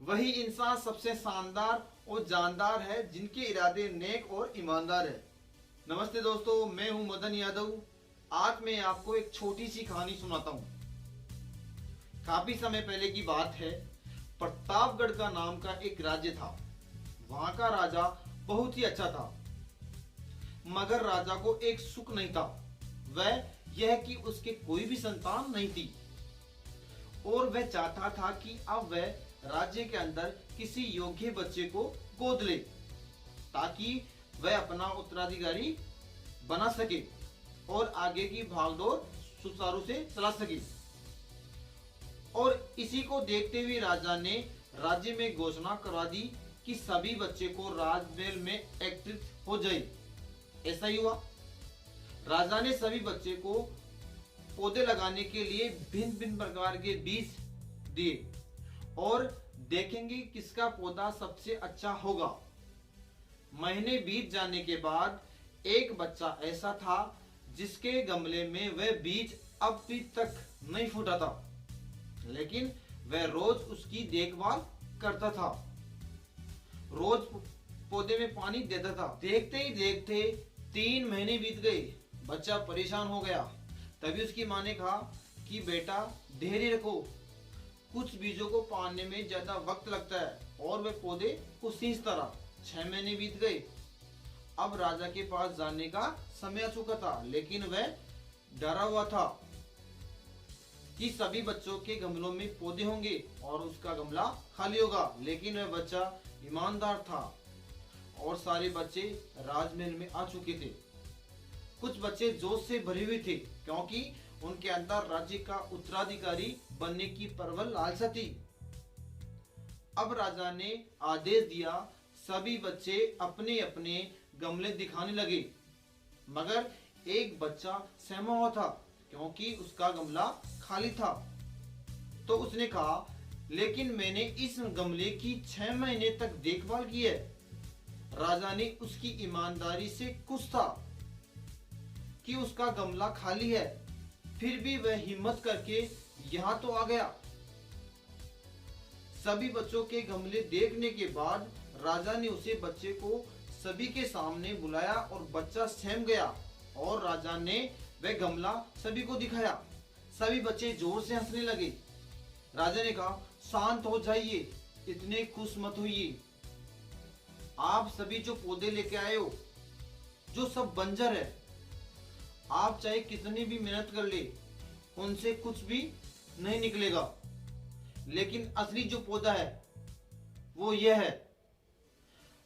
वही इंसान सबसे शानदार और जानदार है जिनके इरादे नेक और ईमानदार है। नमस्ते दोस्तों, मैं हूं मदन यादव। आज मैं आपको एक छोटी सी कहानी सुनाता हूं। काफी समय पहले की बात है। प्रतापगढ़ का नाम का एक राज्य था। वहां का राजा बहुत ही अच्छा था, मगर राजा को एक सुख नहीं था। वह यह कि उसके कोई भी संतान नहीं थी और वह चाहता था कि अब वह राज्य के अंदर किसी योग्य बच्चे को गोद ले ताकि वह अपना उत्तराधिकारी बना सके और आगे की भागदौड़ सुचारू से चला सके। और इसी को देखते हुए राजा ने राज्य में घोषणा करवा दी कि सभी बच्चे को राजमहल में एकत्रित हो जाए। ऐसा ही हुआ। राजा ने सभी बच्चे को पौधे लगाने के लिए भिन्न भिन्न प्रकार के बीज दिए और देखेंगे किसका पौधा सबसे अच्छा होगा। महीने बीत जाने के बाद एक बच्चा ऐसा था जिसके गमले में वह बीज अब तक नहीं फूटा था, लेकिन वह रोज उसकी देखभाल करता था, रोज पौधे में पानी देता था। देखते ही देखते 3 महीने बीत गए। बच्चा परेशान हो गया। तभी उसकी माँ ने कहा कि बेटा धैर्य रखो, कुछ बीजों को पालने में ज्यादा वक्त लगता है और वह पौधे को सींचता रहा। 6 महीने बीत गए। अब राजा के पास जाने का समय आ चुका था, लेकिन वह डरा हुआ था कि सभी बच्चों के गमलों में पौधे होंगे और उसका गमला खाली होगा। लेकिन वह बच्चा ईमानदार था और सारे बच्चे राजमहल में आ चुके थे। कुछ बच्चे जोश से भरे हुए थे क्योंकि उनके अंदर राज्य का उत्तराधिकारी बनने की प्रबल लालसा थी। अब राजा ने आदेश दिया, सभी बच्चे अपने अपने गमले दिखाने लगे, मगर एक बच्चा सहमा हुआ था क्योंकि उसका गमला खाली था। तो उसने कहा, लेकिन मैंने इस गमले की 6 महीने तक देखभाल की है। राजा ने उसकी ईमानदारी से खुश था कि उसका गमला खाली है, फिर भी वह हिम्मत करके यहां तो आ गया। सभी बच्चों के गमले देखने के बाद राजा ने उसे बच्चे को सभी के सामने बुलाया और बच्चा सहम गया और राजा ने वह गमला सभी को दिखाया। सभी बच्चे जोर से हंसने लगे। राजा ने कहा, शांत हो जाइए, इतने खुश मत होइए। आप सभी जो पौधे लेके आए हो, जो सब बंजर है, आप चाहे कितनी भी मेहनत कर ले, उनसे कुछ भी नहीं निकलेगा। लेकिन असली जो पौधा है वो यह है।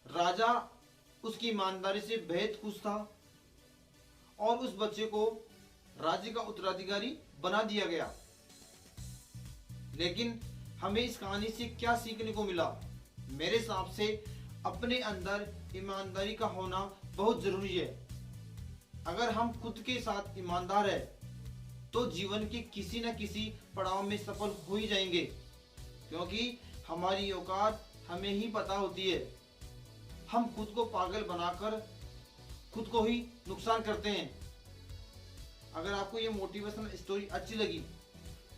राजा उसकी ईमानदारी से बेहद खुश था और उस बच्चे को राज्य का उत्तराधिकारी बना दिया गया। लेकिन हमें इस कहानी से क्या सीखने को मिला? मेरे हिसाब से अपने अंदर ईमानदारी का होना बहुत जरूरी है। अगर हम खुद के साथ ईमानदार है तो जीवन के किसी न किसी पड़ाव में सफल हो ही जाएंगे, क्योंकि हमारी औकात हमें ही पता होती है। हम खुद को पागल बनाकर खुद को ही नुकसान करते हैं। अगर आपको ये मोटिवेशनल स्टोरी अच्छी लगी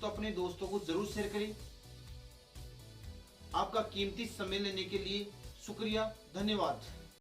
तो अपने दोस्तों को जरूर शेयर करें। आपका कीमती समय लेने के लिए शुक्रिया, धन्यवाद।